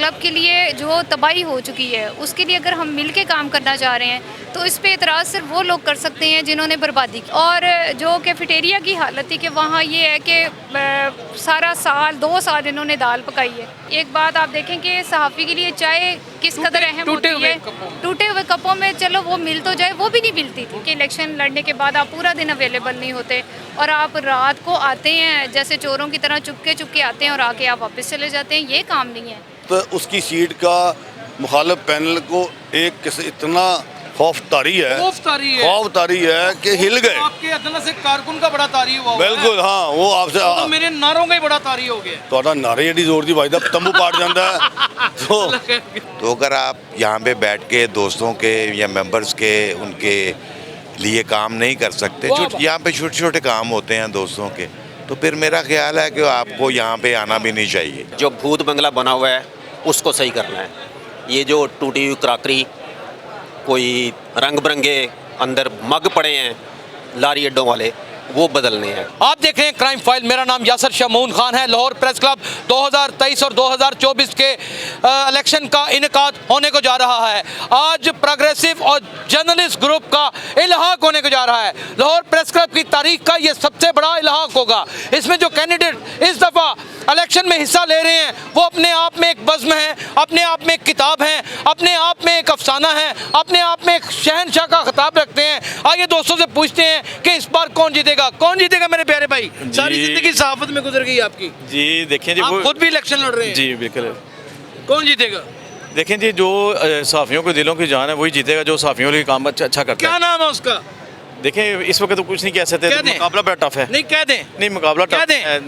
Club के लिए जो तबाही हो चुकी है उसके लिए अगर हम मिल के काम करना चाह रहे हैं तो इस पे एतराज़ सिर्फ वो लोग कर सकते हैं जिन्होंने बर्बादी की। और जो कैफेटेरिया की हालत थी कि वहाँ ये है कि सारा साल 2 साल इन्होंने दाल पकाई है। एक बात आप देखें कि सहाफ़ी के लिए चाय किस कदर अहम होती है। टूटे हुए कपों में चलो वो मिल तो जाए, वो भी नहीं मिलती थी कि इलेक्शन लड़ने के बाद आप पूरा दिन अवेलेबल नहीं होते और आप रात को आते हैं जैसे चोरों की तरह चुपके आते हैं और आके आप वापस चले जाते हैं। ये काम नहीं है। तो उसकी सीट का मुखालिफ पैनल को एक इतना खौफ तारी है कि हिल गए। आपके अदना से कारकुन का बड़ा तारी हुआ। बिल्कुल हाँ, वो आपसे तो मेरे नारों का ही बड़ा तारी हो गया। तो नारे एडी जोर दी भाई दा तंबू पाट जाता है। तो अगर आप यहाँ पे बैठ के दोस्तों के या मेंबर्स के उनके लिए काम नहीं कर सकते, यहाँ पे छोटे छोटे काम होते हैं दोस्तों के, तो फिर मेरा ख्याल है कि आपको यहाँ पे आना भी नहीं चाहिए। जो भूत बंगला बना हुआ है उसको सही करना है। ये जो टूटी हुई क्रॉकरी, कोई रंग बिरंगे अंदर मग पड़े हैं लारी अड्डों वाले, वो बदलने हैं। आप देख रहे हैं क्राइम फाइल। मेरा नाम यासर शमून खान है। लाहौर प्रेस क्लब 2023 और 2024 के इलेक्शन का इनेकाद होने को जा रहा है। आज प्रोग्रेसिव और जर्नलिस्ट ग्रुप का इल्हाक होने को जा रहा है। लाहौर प्रेस क्लब की तारीख का ये सबसे बड़ा इल्हाक होगा। इसमें जो कैंडिडेट इस दफ़ा इलेक्शन में हिस्सा ले रहे हैं वो अपने आप में एक बज़्म है, अपने आप में एक किताब है, अपने आप में एक अफसाना है, अपने आप में एक शहनशाह का खिताब रखते हैं। आइए दोस्तों से पूछते हैं कि इस बार कौन जीतेगा मेरे प्यारे भाई। सारी जिंदगी सहाफत में गुजर गई आपकी जी। देखें जी, आप खुद भी इलेक्शन लड़ रहे हैं जी। बिल्कुल। कौन जीतेगा? देखें जी, जो सहाफ़ियों के दिलों की जान है वही जीतेगा, जो सहाफ़ियों के काम अच्छा करता है। क्या नाम है उसका? देखें इस वक्त तो कुछ नहीं कह सकते, मुकाबला बड़ा टफ है। नहीं कह दें, नहीं मुकाबला टफ है।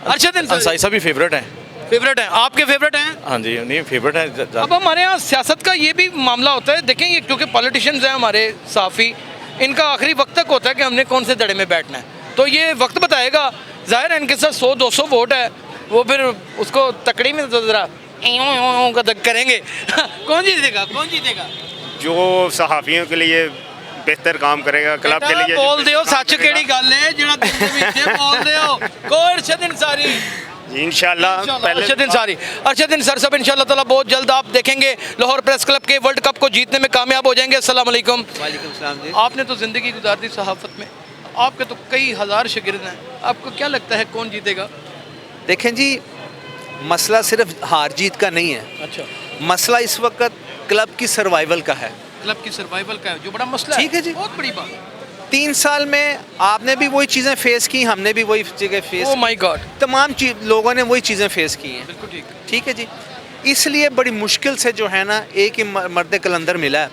अरशद अंसारी सभी फेवरेट हैं। आपके फेवरेट हैं? हाँ जी, नहीं फेवरेट हैं। अब हमारे यहाँ सियासत का ये भी मामला होता है। देखें ये क्योंकि पॉलिटिशियंस हैं हमारे सहाफ़ी, इनका आखिरी वक्त तक होता है कि हमने कौन से धड़े में बैठना है, तो ये वक्त बताएगा। ज़ाहिर है इनके साथ 100-200 वोट है, वो फिर उसको तकड़ी में तो ज़रा करेंगे। कौन जीतेगा? जो सहाफ़ियों के लिए बेहतर काम करेगा, क्लब के लिए बोल दो सच केड़ी गल है जेड़ा दिल दे विच बोल दो। कोई अरशद अंसारी इंशाल्लाह अरशद अंसारी सब इंशाल्लाह ताला बहुत जल्द आप देखेंगे लाहौर प्रेस क्लब के वर्ल्ड कप को जीतने में कामयाब हो जाएंगे। अस्सलाम वालेकुम। वालेकुम सलाम जी। आपने तो ज़िंदगी गुजार दी सहाफ़त में, आपके तो कई हज़ार शागिर्द हैं, आपको क्या लगता है कौन जीतेगा? देखें जी, मसला सिर्फ हार जीत का नहीं है। अच्छा, मसला इस वक्त क्लब की सर्वाइवल का है। क्लब की सर्वाइवल का है जो बड़ा मसला है। ठीक है जी, बहुत बड़ी बात। 3 साल में आपने भी वही चीज़ें फेस की, हमने भी वही चीज़ें फेस। ओह माय गॉड, तमाम लोगों ने वही चीज़ें फेस की हैं। बिल्कुल ठीक है जी। इसलिए बड़ी मुश्किल से जो है ना एक ही मर्द कलंदर मिला है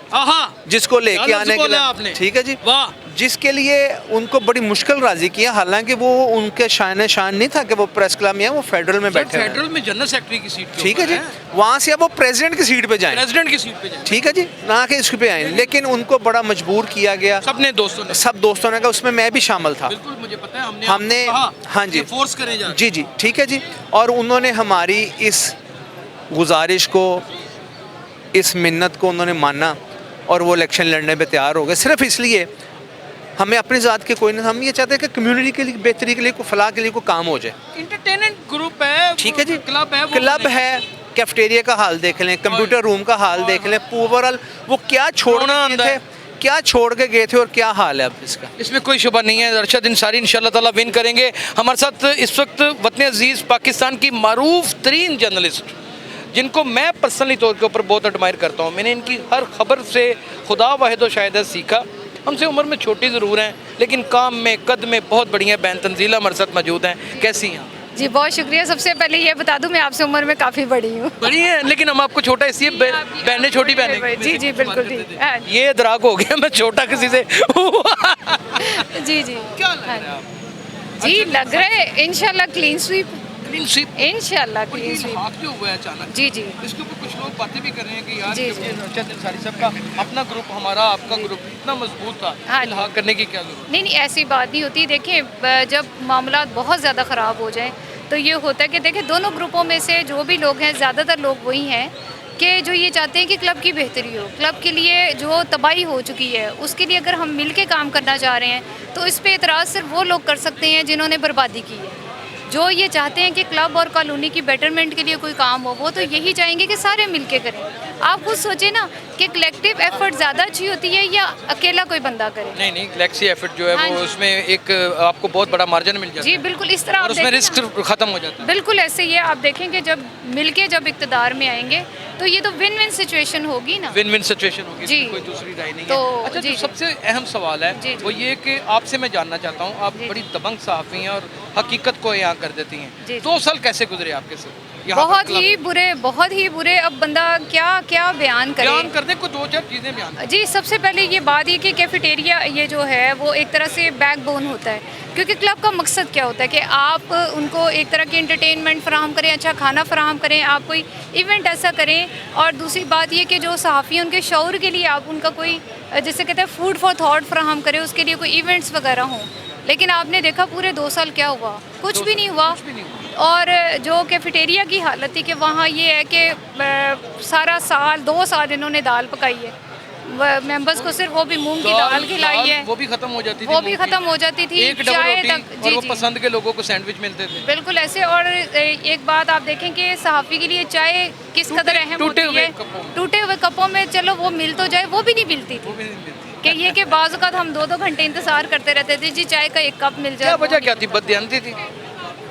जिसको लेके आने के लिए। ठीक है जी, वाह। जिसके लिए उनको बड़ी मुश्किल राजी किया, हालांकि वो उनके शान नहीं था कि वो प्रेस क्लब में है, वो फेडरल में बैठे हैं। फेडरल में जनरल सेक्रेटरी की सीट। ठीक है जी, वहाँ से अब वो प्रेसिडेंट की सीट पे जाएं। ठीक है जी, ना कि इस पे आए, लेकिन उनको बड़ा मजबूर किया गया। सब दोस्तों ने कहा, उसमें मैं भी शामिल था। बिल्कुल मुझे पता है, हमने हाँ जी फोर्स करें जी। ठीक है जी, और उन्होंने हमारी इस गुजारिश को, इस मिन्नत को उन्होंने माना और वो इलेक्शन लड़ने पे तैयार हो गए। सिर्फ इसलिए हमें अपनी ज़ात के कोई नहीं, हम ये चाहते हैं कि कम्युनिटी के लिए, बेहतरी के लिए, फलाह के लिए कोई काम हो जाए। इंटरटेनमेंट ग्रुप है। ठीक है जी, क्लब है। कैफेटेरिया का हाल देख लें, कंप्यूटर रूम का हाल देख लें, ओवरऑल वो क्या छोड़ के गए थे और क्या हाल है अब इसका, इसमें कोई शुबा नहीं है। अरशद अंसारी इंशाल्लाह ताला विन करेंगे। हमारे साथ इस वक्त वतन अजीज़ पाकिस्तान की मारूफ तरीन जर्नलिस्ट, जिनको मैं पर्सनली तौर के ऊपर बहुत एडमायर करता हूँ, मैंने इनकी हर खबर से खुदा वाहिद व शाहिद सीखा। हमसे उम्र में छोटी ज़रूर हैं लेकिन काम में कद में बहुत बढ़िया। बैन तंजीला हमारे साथ मौजूद हैं। कैसी हैं जी? बहुत शुक्रिया। सबसे पहले ये बता दूं मैं आपसे उम्र में काफ़ी बड़ी हूँ। बड़ी है, लेकिन हम आपको छोटा इसलिए बहने छोटी बहने। जी बिल्कुल ठीक। ये इदराक हो गया, मैं छोटा किसी से। जी क्या लग रहा है आप? जी लग रहा है इंशाल्लाह क्लीन स्वीप इंशाल्लाह क्लीन स्वीप। क्यों हुआ है अचानक? जी इसके ऊपर कुछ लोग बातें भी कर रहे हैं कि यार अरशद अंसारी साहब का अपना ग्रुप, हमारा आपका ग्रुप इतना मजबूत था, इल्हाक करने की क्या जरूरत? नहीं ऐसी बात नहीं होती। देखिए जब मामला बहुत ज़्यादा ख़राब हो जाए तो ये होता है कि देखिए दोनों ग्रुपों में से जो भी लोग हैं, ज़्यादातर लोग वही हैं कि जो ये चाहते हैं कि क्लब की बेहतरी हो। क्लब के लिए जो तबाही हो चुकी है उसके लिए अगर हम मिल के काम करना चाह रहे हैं तो इस पे एतराज़ सिर्फ वो लोग कर सकते हैं जिन्होंने बर्बादी की है। जो ये चाहते हैं कि क्लब और कॉलोनी की बेटरमेंट के लिए कोई काम हो, वो तो यही चाहेंगे कि सारे मिलके करें। आप खुद सोचें ना कि कलेक्टिव एफर्ट ज़्यादा अच्छी होती है या अकेला कोई बंदा करे। नहीं नहीं, गैलेक्सी एफर्ट जो है हाँ वो जी। उसमें एक आपको बहुत बड़ा मार्जिन मिल जाता जी है बिल्कुल, इस तरह और आप उसमें देखें रिस्क ना, खत्म हो जाता है। बिल्कुल ऐसे ही है। आप देखेंगे जब मिलके जब इक़्तिदार में आएंगे तो ये तो विन विन सिचुएशन होगी ना। विन विन सिचुएशन होगी, जी। इसमें कोई दूसरी राय नहीं तो है। अच्छा, जी, जो जी। सबसे अहम सवाल है जी, जी। वो ये कि आपसे मैं जानना चाहता हूँ, आप जी। बड़ी दबंग सहाफ़ी हैं और हकीकत को यहाँ कर देती जी, हैं। जी। 2 साल कैसे गुजरे आपके साथ? यहाँ पर बहुत क्लब- ही बुरे, बहुत ही बुरे। अब बंदा क्या क्या बयान करे। बयान कर दे, कोई 2-4 चीज़ें बयान कर। जी, सबसे पहले ये बात ये कि कैफेटेरिया ये जो है वो एक तरह से बैकबोन होता है, क्योंकि क्लब का मकसद क्या होता है कि आप उनको एक तरह की एंटरटेनमेंट फ़राहम करें, अच्छा खाना फ़राहम करें, आप कोई इवेंट ऐसा करें। और दूसरी बात ये कि जो सहाफ़ी हैं उनके शऊर के लिए आप उनका कोई जैसे कहते हैं फूड फॉर थॉट फ़राहम करें, उसके लिए कोई इवेंट्स वगैरह हों। लेकिन आपने देखा पूरे 2 साल क्या हुआ, कुछ भी नहीं हुआ। और जो कैफेटेरिया की हालत थी कि वहाँ ये है कि सारा साल 2 साल इन्होंने दाल पकाई है, मेंबर्स को सिर्फ वो भी मूंग की दाल खिलाई है, वो भी खत्म हो जाती थी, वो भी खत्म हो जाती थी। एक डबल चाय रोटी तक, और जी वो जी पसंद के लोगों को सैंडविच मिलते थे। बिल्कुल ऐसे। और एक बात आप देखें कि सहाफ़ी के लिए चाय किस कदर अहम टूटे होती हुए है। कपों में। टूटे हुए कपों में चलो वो मिल तो जाए, वो भी नहीं मिलती वो थी। भी नहीं मिलती। कि ये कि बाज़ औक़ात हम 2-2 घंटे इंतज़ार करते रहते थे जी चाय का 1 कप मिल जाए। क्या वो वजह नहीं क्या थी? मिलता। बददियानती थी,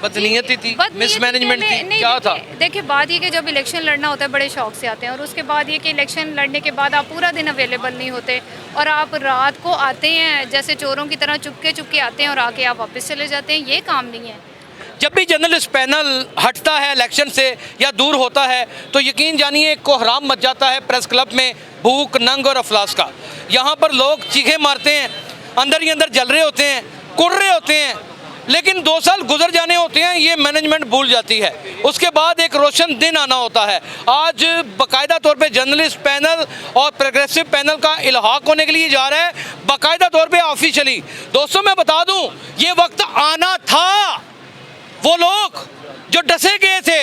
बदनीयती थी, बदनीयती मिसमैनेजमेंट नहीं, थी, नहीं, क्या था? देखिए बात ये कि जब इलेक्शन लड़ना होता है बड़े शौक से आते हैं, और उसके बाद ये कि इलेक्शन लड़ने के बाद आप पूरा दिन अवेलेबल नहीं होते और आप रात को आते हैं जैसे चोरों की तरह चुपके चुपके आते हैं और आके आप वापस चले जाते हैं। ये काम नहीं है। जब भी जर्नलिस्ट पैनल हटता है इलेक्शन से या दूर होता है तो यकीन जानिए कोहराम मच जाता है प्रेस क्लब में, भूख, नंग और अफलास का। यहाँ पर लोग चीखें मारते हैं, अंदर ही अंदर जल रहे होते हैं, कुड़ रहे होते हैं, लेकिन 2 साल गुजर जाने होते हैं, ये मैनेजमेंट भूल जाती है। उसके बाद एक रोशन दिन आना होता है। आज बाकायदा तौर पे जर्नलिस्ट पैनल और प्रोग्रेसिव पैनल का इल्हाक होने के लिए जा रहा है, बाकायदा तौर पे ऑफिशियली। दोस्तों मैं बता दूं, ये वक्त आना था। वो लोग जो डसे गए थे,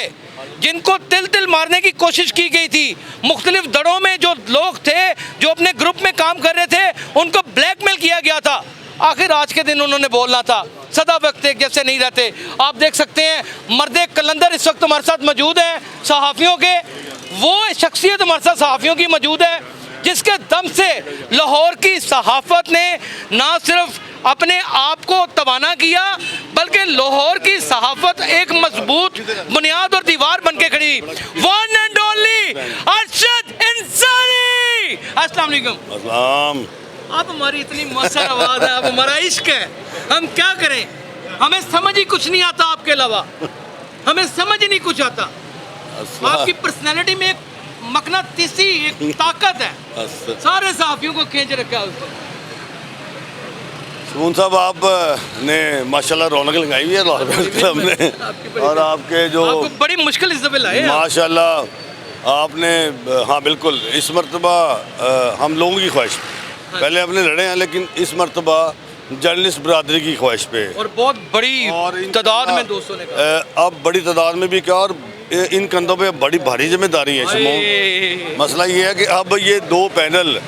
जिनको तिल तिल मारने की कोशिश की गई थी, मुख्तलिफ दड़ों में जो लोग थे जो अपने ग्रुप में काम कर रहे थे, उनको ब्लैकमेल किया गया था। आखिर आज के दिन उन्होंने बोलना था, सदा वक्त एक जैसे नहीं रहते। आप देख सकते हैं मर्दे कलंदर इस वक्त हमारे साथ मौजूद हैं, सहाफ़ियों के। वो शख्सियत हमारे साथ सहाफ़ियों की मौजूद है जिसके दम से लाहौर की सहाफ़त ने ना सिर्फ अपने आप को तवाना किया, बल्कि लाहौर की सहाफ़त एक मजबूत बुनियाद और दीवार बन के खड़ी। वन एंड ओनली अरशद इंसानी। अस्सलाम वालेकुम। अस्सलाम। आप हमारी इतनी मौसर आवाज़ है, आप हमारा इश्क है, हम क्या करें? हमें समझ ही कुछ नहीं आता आपके अलावा, हमें समझ ही नहीं कुछ आता। आपकी पर्सनैलिटी में एक मकनातीसी एक ताकत है, सारे सहाफ़ियों को खींच रखा है उसको। सुमन साहब, आपने माशाल्लाह रौनक लगाई हुई है लाहौर प्रेस क्लब ने, और आपके जो आपको बड़ी मुश्किल इस दफे लाए हैं। माशाल्लाह आपने, हाँ बिल्कुल, इस मरतबा हम लोगों की ख्वाहिश, पहले अपने लड़े हैं लेकिन इस मरतबा जर्नलिस्ट बरादरी की ख्वाहिश पे, और बहुत बड़ी और इन तादाद में दोस्तों ने कहा। अब बड़ी तादाद में भी क्या, और इन कंधों पे बड़ी भारी जिम्मेदारी है शमून। मसला ये है कि अब ये 2 पैनल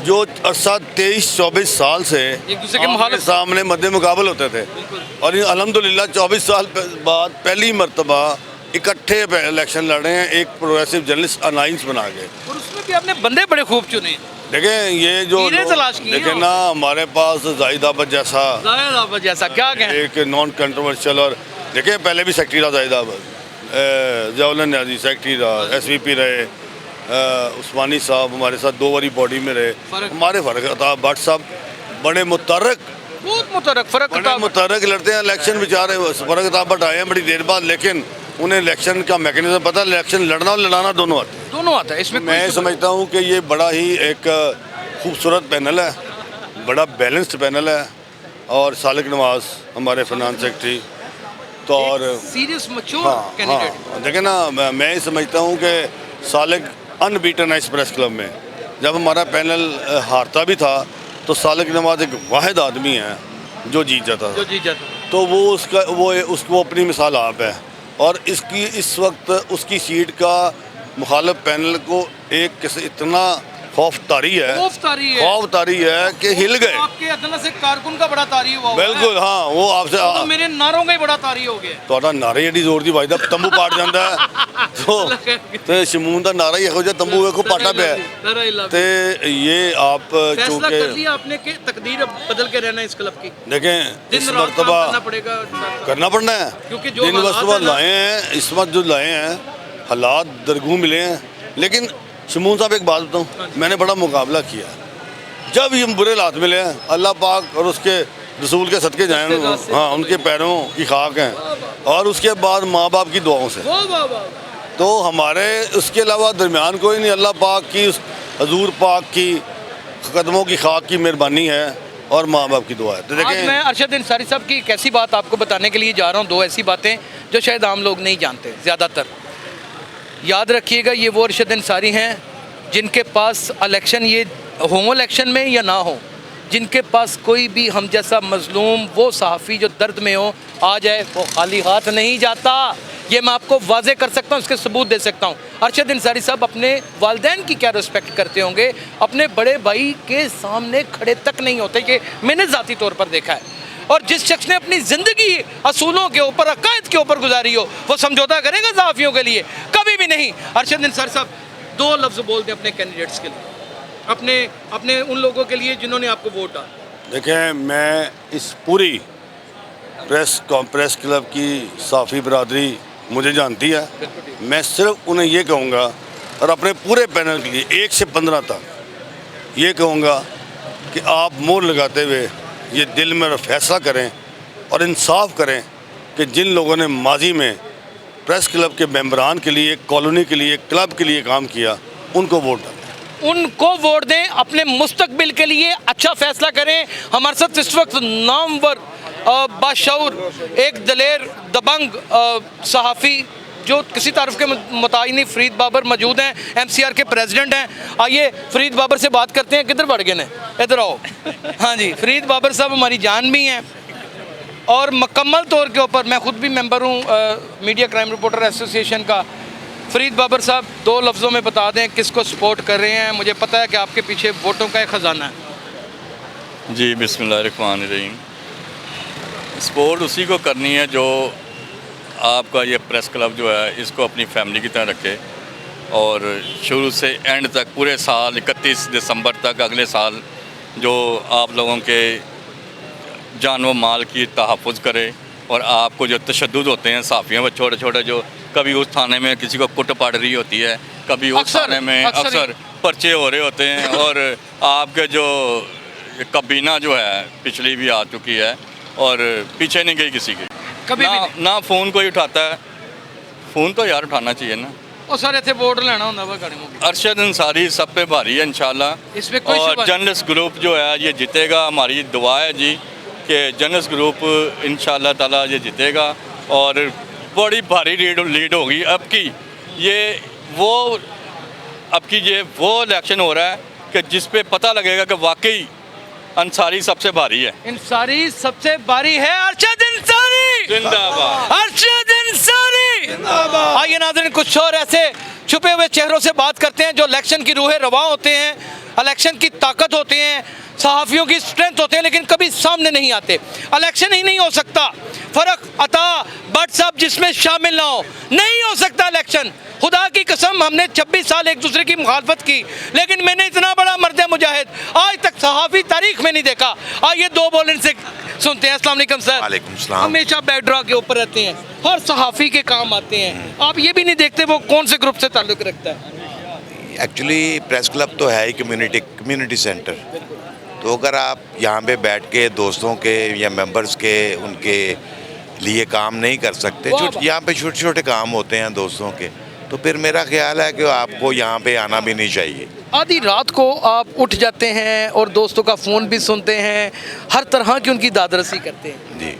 जो अरसा 23-24 साल से एक दूसरे के मुखालिफ सामने मद्दे मुकाबल होते थे, और अल्हम्दुलिल्लाह 24 साल बाद पहली मरतबा इकट्ठे इलेक्शन लड़ रहे हैं, एक प्रोग्रेसिव जर्नलिस्ट अलायंस बना के। और उसमें भी आपने बंदे बड़े खूब चुने। देखें ये जो तलाश की देखें ना, हमारे पास जाहिद अहमद जैसा क्या कहें, एक नॉन कंट्रोवर्शियल, और देखें पहले भी सेक्रेटरी रहा जाहिद अहमद, जवाहरलाल न्याजी सेक्रेटरी रहा, SVP रहे, उस्मानी साहब हमारे साथ 2 बारी बॉडी में रहे। हमारे फ़र्क था, भट्ट साहब बड़े मुतरक, बहुत मुतरक बड़े मुतरक लड़ते हैं इलेक्शन, बेचारे फ़र्क था, बट आए हैं बड़ी देर बाद, लेकिन उन्हें इलेक्शन का मैकेनिज्म पता, इलेक्शन लड़ना और लड़ाना दोनों आता है। इसमें मैं समझता हूँ कि ये बड़ा ही एक खूबसूरत पैनल है, बड़ा बैलेंस्ड पैनल है, और सालिक नवाज हमारे फाइनेंस सेक्रेटरी, तो और सीरियस मैच्योर कैंडिडेट। देखें ना, मैं समझता हूँ कि सालिक अनबीटन है इस प्रेस क्लब में। जब हमारा पैनल हारता भी था तो सालिक नवाज एक वाहिद आदमी है जो जीत जाता था, तो वो उसको अपनी मिसाल आप है, और इसकी इस वक्त उसकी सीट का मुखालिफ पैनल को एक इतना खौफ तारी है, खौफ तारी है कि हिल गए। आपके अदना से कारकुन का बड़ा तारी हुआ बिल्कुल हाँ, वो आपसे तो मेरे नारों का ही बड़ा तारी हो गया। ਤੁਹਾਡਾ ਨਾਰਾ ਹੀ ਏਡੀ ਜ਼ੋਰ ਦੀ ਵੱਜਦਾ ਤੰਬੂ ਪਾਟ ਜਾਂਦਾ ਹੈ। ਤੇ ਸ਼ਮੂਨ ਦਾ ਨਾਰਾ ਹੀ ਇਹੋ ਜਿਹਾ ਤੰਬੂ ਵੇਖੋ ਪਾਟਾ ਪਿਆ ਹੈ। ਤੇ ਇਹ आप फैसला चूँकि कर लिया आपने कि तकदीर अब बदल के रहना है इस क्लब की, देखें इस दिन रात काम मरतबा करना पड़ेगा करना पड़ना है, क्योंकि जो दिन हालात मरतबा हैं ना- लाए हैं इस वक्त जो लाए हैं हालात दरगू मिले हैं। लेकिन शमून साहब एक बात बताऊँ, मैंने बड़ा मुकाबला किया जब ये बुरे हालात मिले हैं, अल्लाह पाक और उसके रसूल के सदके जाएं, हाँ उनके पैरों की खाक हैं, और उसके बाद माँ बाप की दुआओं से, तो हमारे उसके अलावा दरमियान कोई नहीं। अल्लाह पाक की हजूर पाक की कदमों की खाक की मेहरबानी है और माँ बाप की दुआ है। तो आज मैं देखें अरशद अंसारी साहब की एक ऐसी बात आपको बताने के लिए जा रहा हूँ, दो ऐसी बातें जो शायद आम लोग नहीं जानते ज़्यादातर। याद रखिएगा, ये वो अरशद अंसारी हैं जिनके पास इलेक्शन, ये हो इलेक्शन में या ना हो, जिनके पास कोई भी हम जैसा मजलूम वो सहाफ़ी जो दर्द में हो आ जाए, वो खाली हाथ नहीं जाता। ये मैं आपको वाजे कर सकता हूँ, इसके सबूत दे सकता हूँ। अरशद अंसारी साहब अपने वालिदैन की क्या रिस्पेक्ट करते होंगे, अपने बड़े भाई के सामने खड़े तक नहीं होते, कि मैंने ज़ाती तौर पर देखा है। और जिस शख्स ने अपनी ज़िंदगी असूलों के ऊपर, अकायद के ऊपर गुजारी हो, वो समझौता करेगा सहाफ़ियों के लिए? कभी भी नहीं। अरशद अंसारी साहब दो लफ्ज़ बोल दें अपने कैंडिडेट्स के लिए, अपने उन लोगों के लिए जिन्होंने आपको वोट डाला। देखें, मैं इस पूरी प्रेस क्लब की साफ़ी बरादरी मुझे जानती है। मैं सिर्फ उन्हें ये कहूँगा, और अपने पूरे पैनल के लिए 1 से 15 तक ये कहूँगा कि आप मोहर लगाते हुए ये दिल में फैसला करें और इंसाफ करें कि जिन लोगों ने माजी में प्रेस क्लब के मेंबरान के लिए, कॉलोनी के लिए, क्लब के लिए काम किया, उनको वोट डालें, उनको वोट दें, अपने मुस्तकबिल के लिए अच्छा फैसला करें। हमारे साथ इस वक्त नामवर बाशऊर एक दलेर दबंग सहाफ़ी जो किसी तारीफ के मुताबिक नहीं, फरीद बाबर मौजूद हैं, MCR के प्रेसिडेंट हैं। आइए फरीद बाबर से बात करते हैं। किधर बढ़ गए ने, इधर आओ। हाँ जी, फरीद बाबर साहब हमारी जान भी हैं और मुकम्मल तौर के ऊपर मैं ख़ुद भी मेंबर हूँ मीडिया क्राइम रिपोर्टर एसोसिएशन का। फरीद बाबर साहब दो लफ्ज़ों में बता दें किसको सपोर्ट कर रहे हैं। मुझे पता है कि आपके पीछे वोटों का एक ख़जाना है। जी बिस्मिल्लाहिर्रहमानिर्रहीम। सपोर्ट उसी को करनी है जो आपका ये प्रेस क्लब जो है इसको अपनी फैमिली की तरह रखे, और शुरू से एंड तक पूरे साल 31 दिसंबर तक अगले साल जो आप लोगों के जान व माल की तहफ़्फ़ुज़ करे। और आपको जो तशद्दुद होते हैं सहाफ़ियों में छोटे छोटे, जो कभी उस थाने में किसी को कुट पड़ रही होती है, कभी उस थाने में अक्सर पर्चे हो रहे होते हैं, और आपके जो कबीना जो है पिछली भी आ चुकी है और पीछे नहीं गई किसी की, कभी भी ना फ़ोन कोई उठाता है। फ़ोन तो यार उठाना चाहिए ना। और सर इतने वोट लेना होंगे वा गाड़ी में। अरशद अंसारी सब पे भारी है इंशाल्लाह, इसमें कोई और शुबा जर्नलिस्ट ग्रुप जो है ये जीतेगा। हमारी दुआ है जी कि जर्नलिस्ट ग्रुप इंशाल्लाह ताला ये जीतेगा और बड़ी भारी लीड होगी। अब की ये वो इलेक्शन हो रहा है कि जिस पे पता लगेगा कि वाकई अंसारी सबसे भारी है। अंसारी सबसे भारी है। अरशद अंसारी जिंदाबाद, अरशद अंसारी जिंदाबाद। आइए नाज़रीन, कुछ और ऐसे छुपे हुए चेहरों से बात करते हैं जो इलेक्शन की रूह रवा होते हैं, इलेक्शन की ताकत होते हैं, सहाफ़ियों की स्ट्रेंथ होते हैं, लेकिन कभी सामने नहीं आते। इलेक्शन ही नहीं हो सकता फ़र्क अता भट्ट साहब जिसमें शामिल ना हो, नहीं हो सकता इलेक्शन। खुदा की कसम, हमने 26 साल एक दूसरे की मुखालफत की, लेकिन मैंने इतना बड़ा मर्द मुजाहिद आज तक सहाफ़ी तारीख में नहीं देखा। आइए दो बोल इनसे सुनते हैं। अस्सलाम वालेकुम सर। वालेकुम सलाम। हमेशा बैकड्रॉ के ऊपर रहते हैं, हर सहाफ़ी के काम आते हैं, आप ये भी नहीं देखते वो कौन से ग्रुप से ताल्लुक़ रखता है। एक्चुअली प्रेस क्लब तो है ही कम्युनिटी सेंटर, तो अगर आप यहाँ पे बैठ के दोस्तों के या मेंबर्स के उनके लिए काम नहीं कर सकते, यहाँ पे छोटे छोटे काम होते हैं दोस्तों के, तो फिर मेरा ख्याल है कि आपको यहाँ पे आना भी नहीं चाहिए। आधी रात को आप उठ जाते हैं और दोस्तों का फ़ोन भी सुनते हैं, हर तरह की उनकी दादरसी करते हैं जी,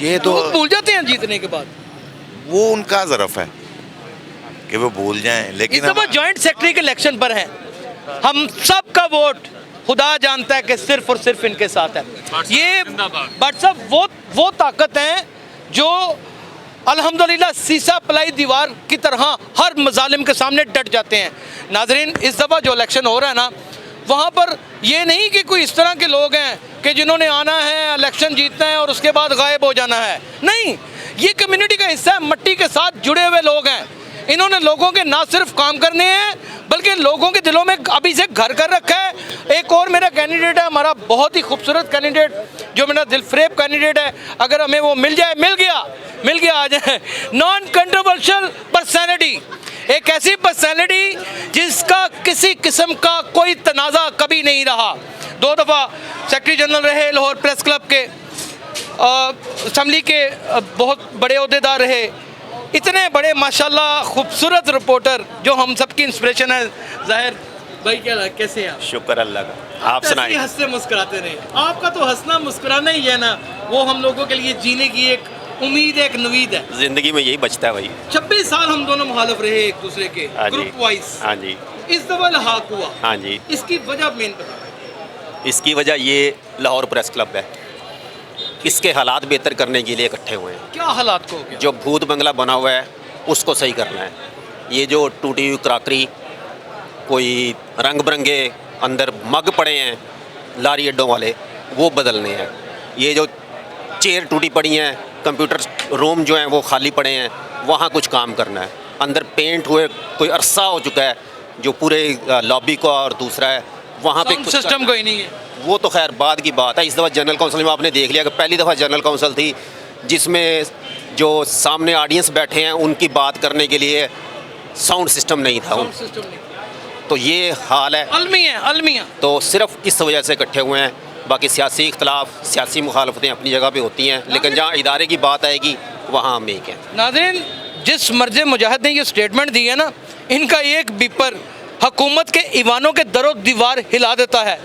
ये तो भूल जाते हैं जीतने के बाद। वो उनका ज़रफ़ है कि वो भूल जाएं, लेकिन इस दफ़ा जॉइंट सेक्रेटरी के इलेक्शन पर हैं, हम सब का वोट खुदा जानता है कि सिर्फ और सिर्फ इनके साथ है। ये भट्ट साहब वो ताकत है जो अल्हम्दुलिल्लाह सीसा पलाई दीवार की तरह हर मजालिम के सामने डट जाते हैं। नाजरीन, इस दफ़ा जो इलेक्शन हो रहा है ना, वहाँ पर ये नहीं कि कोई इस तरह के लोग हैं कि जिन्होंने आना है, इलेक्शन जीतना है और उसके बाद गायब हो जाना है। नहीं, ये कम्युनिटी का हिस्सा है, मट्टी के साथ जुड़े हुए लोग हैं। इन्होंने लोगों के ना सिर्फ काम करने हैं बल्कि लोगों के दिलों में अभी से घर कर रखा है। एक और मेरा कैंडिडेट है, हमारा बहुत ही खूबसूरत कैंडिडेट, जो मेरा दिलफ्रेब कैंडिडेट है। अगर हमें वो मिल जाए, मिल गया आ जाए। नॉन कंट्रोवर्शियल पर्सनैलिटी, एक ऐसी पर्सनैलिटी जिसका किसी किस्म का कोई तनाज़ा कभी नहीं रहा। 2 दफ़ा सेक्रेटरी जनरल रहे लाहौर प्रेस क्लब के, असम्बली के बहुत बड़े ओहदेदार रहे। इतने बड़े माशाल्लाह खूबसूरत रिपोर्टर जो हम सबकी इंस्पिरेशन है। ज़ाहिर भाई, क्या कैसे हैं आप? शुक्र अल्लाह का, आप सुनाइए। हंसते मुस्कुराते रहे। आपका तो हंसना मुस्कुराना ही है ना, वो हम लोगों के लिए जीने की एक उम्मीद है, एक नवीद है। जिंदगी में यही बचता है भाई। 26 साल हम दोनों मुखालिफ रहे एक दूसरे के, हाँ जी, ग्रुप वाइज। हाँ जी। इस दफा लहाक हुआ। हाँ जी। इसकी वजह मेन बता। इसकी वजह ये लाहौर प्रेस क्लब है, इसके हालात बेहतर करने के लिए इकट्ठे हुए हैं। क्या हालात को हो गया? जो भूत बंगला बना हुआ है उसको सही करना है। ये जो टूटी हुई क्रॉकरी, कोई रंग बिरंगे अंदर मग पड़े हैं लारी अड्डों वाले, वो बदलने हैं। ये जो चेयर टूटी पड़ी हैं, कंप्यूटर रूम जो हैं वो खाली पड़े हैं, वहाँ कुछ काम करना है। अंदर पेंट हुए कोई अरसा हो चुका है, जो पूरे लॉबी को, और दूसरा है वहाँ पे कुछ सिस्टम कोई नहीं है। वो तो खैर बाद की बात है। इस दफ़ा जनरल काउंसिल में आपने देख लिया कि पहली दफ़ा जनरल काउंसिल थी जिसमें जो सामने ऑडियंस बैठे हैं उनकी बात करने के लिए साउंड सिस्टम नहीं था। सिस्टम नहीं। तो ये हाल है। अलमिया तो सिर्फ इस वजह से इकट्ठे हुए हैं। बाकी सियासी इख्तलाफ, सियासी मुखालफतें अपनी जगह पे होती हैं, लेकिन जहाँ इदारे की बात आएगी वहाँ हम एक हैं। नाज़रीन, जिस मर्ज़ मुजाहिद ने ये स्टेटमेंट दी है ना, इनका एक बीपर हुकूमत के ईवानों के दरो दीवार हिला देता है।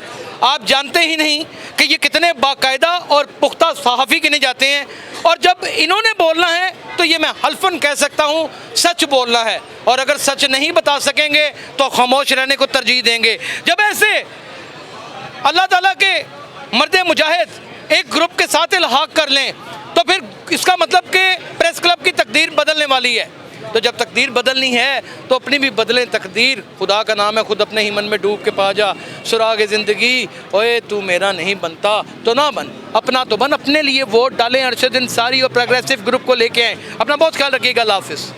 आप जानते ही नहीं कि ये कितने बाकायदा और पुख्ता सहाफ़ी गिने जाते हैं, और जब इन्होंने बोलना है तो ये मैं हल्फन कह सकता हूँ, सच बोलना है। और अगर सच नहीं बता सकेंगे तो खामोश रहने को तरजीह देंगे। जब ऐसे अल्लाह ताला के मर्द मुजाहिद एक ग्रुप के साथ इल्हाक कर लें तो फिर इसका मतलब कि प्रेस क्लब की तकदीर बदलने वाली है। तो जब तकदीर बदलनी है तो अपनी भी बदलें तकदीर। खुदा का नाम है, खुद अपने ही मन में डूब के पा जा सुराग ज़िंदगी। ओए तू मेरा नहीं बनता तो ना बन, अपना तो बन। अपने लिए वोट डालें, अरशद अंसारी और प्रोग्रेसिव ग्रुप को लेके आएँ। अपना बहुत ख्याल रखिएगा। अल्लाह हाफ़िज़।